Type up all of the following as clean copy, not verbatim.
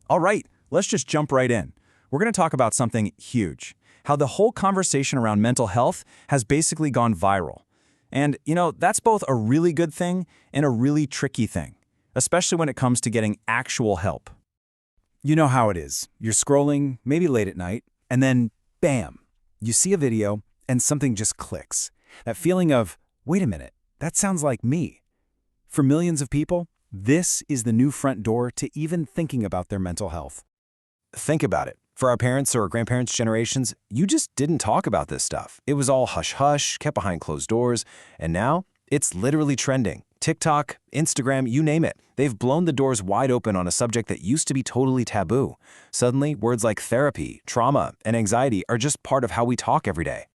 All right, let's just jump right in. We're going to talk about something huge, how the whole conversation around mental health has basically gone viral. And, that's both a really good thing and a really tricky thing, especially when it comes to getting actual help. You know how it is. You're scrolling, maybe late at night, and then, bam, you see a video and something just clicks. That feeling of, wait a minute, that sounds like me. For millions of people, this is the new front door to even thinking about their mental health. Think about it. For our parents or grandparents' generations, you just didn't talk about this stuff. It was all hush-hush, kept behind closed doors, and now it's literally trending. TikTok, Instagram, you name it. They've blown the doors wide open on a subject that used to be totally taboo. Suddenly, words like therapy, trauma, and anxiety are just part of how we talk every day.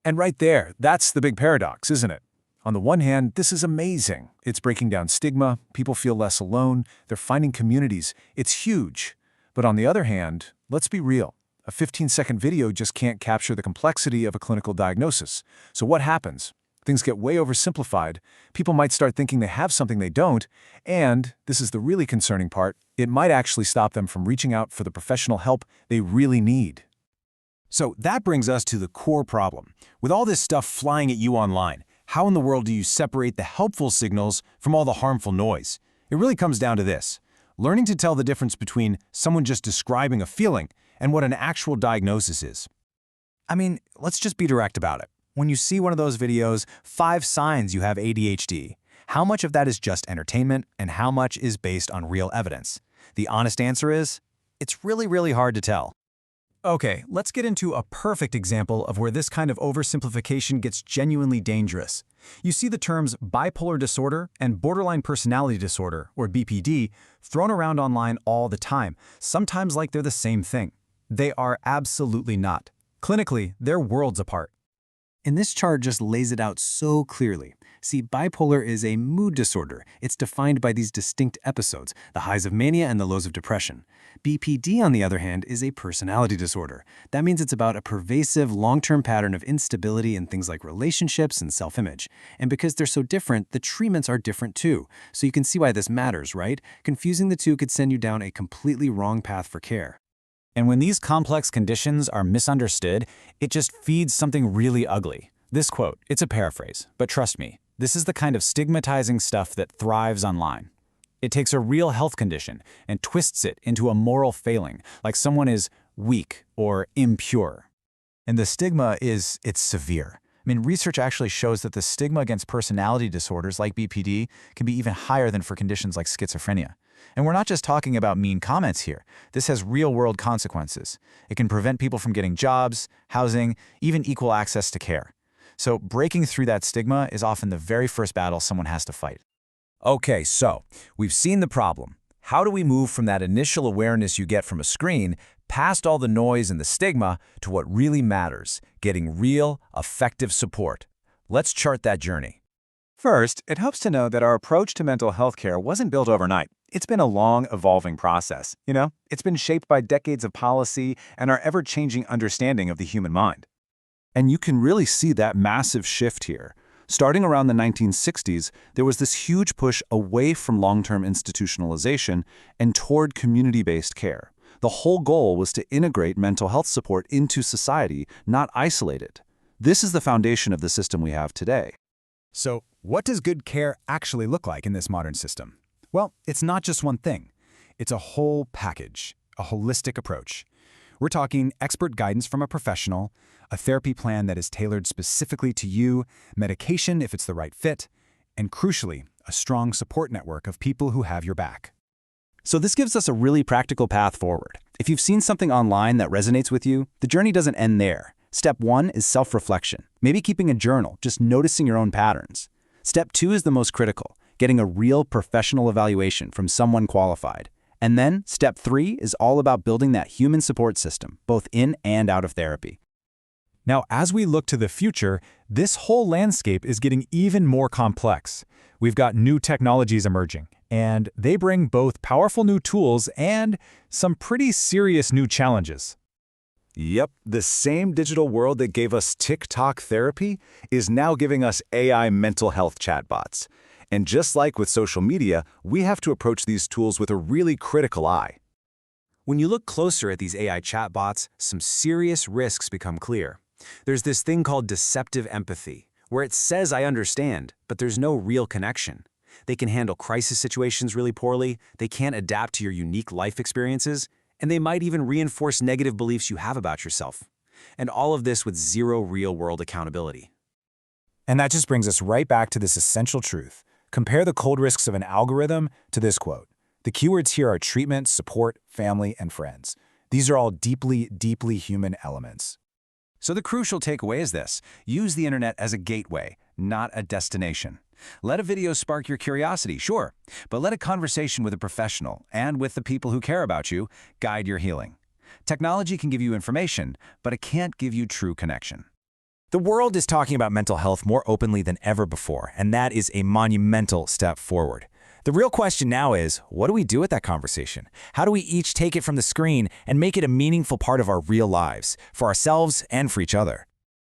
And right there, that's the big paradox, isn't it? On the one hand, this is amazing. It's breaking down stigma, people feel less alone, they're finding communities. It's huge. But on the other hand, let's be real. A 15-second video just can't capture the complexity of a clinical diagnosis. So what happens? Things get way oversimplified. People might start thinking they have something they don't, and, this is the really concerning part, it might actually stop them from reaching out for the professional help they really need. So that brings us to the core problem. With all this stuff flying at you online, how in the world do you separate the helpful signals from all the harmful noise? It really comes down to this: learning to tell the difference between someone just describing a feeling and what an actual diagnosis is. I mean, let's just be direct about it. When you see one of those videos, 5 signs you have ADHD, how much of that is just entertainment and how much is based on real evidence? The honest answer is, it's really hard to tell. Okay, let's get into a perfect example of where this kind of oversimplification gets genuinely dangerous. You see the terms bipolar disorder and borderline personality disorder, or BPD, thrown around online all the time, sometimes like they're the same thing. They are absolutely not. Clinically, they're worlds apart. And this chart just lays it out so clearly. See, bipolar is a mood disorder. It's defined by these distinct episodes, the highs of mania and the lows of depression. BPD, on the other hand, is a personality disorder. That means it's about a pervasive, long-term pattern of instability in things like relationships and self-image. And because they're so different, the treatments are different too. So you can see why this matters, right? Confusing the two could send you down a completely wrong path for care. And when these complex conditions are misunderstood, it just feeds something really ugly. This quote, it's a paraphrase, but trust me, this is the kind of stigmatizing stuff that thrives online. It takes a real health condition and twists it into a moral failing, like someone is weak or impure. And the stigma it's severe. I mean, research actually shows that the stigma against personality disorders like BPD can be even higher than for conditions like schizophrenia. And we're not just talking about mean comments here. This has real-world consequences. It can prevent people from getting jobs, housing, even equal access to care. So breaking through that stigma is often the very first battle someone has to fight. Okay, so we've seen the problem. How do we move from that initial awareness you get from a screen, past all the noise and the stigma, to what really matters, getting real, effective support? Let's chart that journey. First, it helps to know that our approach to mental health care wasn't built overnight. It's been a long, evolving process. It's been shaped by decades of policy and our ever-changing understanding of the human mind. And you can really see that massive shift here. Starting around the 1960s, there was this huge push away from long-term institutionalization and toward community-based care. The whole goal was to integrate mental health support into society, not isolate it. This is the foundation of the system we have today. So, what does good care actually look like in this modern system? Well, it's not just one thing. It's a whole package, a holistic approach. We're talking expert guidance from a professional, a therapy plan that is tailored specifically to you, medication if it's the right fit, and crucially, a strong support network of people who have your back. So this gives us a really practical path forward. If you've seen something online that resonates with you, the journey doesn't end there. Step 1 is self-reflection, maybe keeping a journal, just noticing your own patterns. Step 2 is the most critical, getting a real professional evaluation from someone qualified. And then, step 3 is all about building that human support system, both in and out of therapy. Now, as we look to the future, this whole landscape is getting even more complex. We've got new technologies emerging, and they bring both powerful new tools and some pretty serious new challenges. Yep, the same digital world that gave us TikTok therapy is now giving us AI mental health chatbots. And just like with social media, we have to approach these tools with a really critical eye. When you look closer at these AI chatbots, some serious risks become clear. There's this thing called deceptive empathy, where it says I understand, but there's no real connection. They can handle crisis situations really poorly, they can't adapt to your unique life experiences, and they might even reinforce negative beliefs you have about yourself. And all of this with zero real-world accountability. And that just brings us right back to this essential truth. Compare the cold risks of an algorithm to this quote. The keywords here are treatment, support, family, and friends. These are all deeply, deeply human elements. So the crucial takeaway is this: use the internet as a gateway, not a destination. Let a video spark your curiosity, sure, but let a conversation with a professional and with the people who care about you guide your healing. Technology can give you information, but it can't give you true connection. The world is talking about mental health more openly than ever before, and that is a monumental step forward. The real question now is, what do we do with that conversation? How do we each take it from the screen and make it a meaningful part of our real lives, for ourselves and for each other?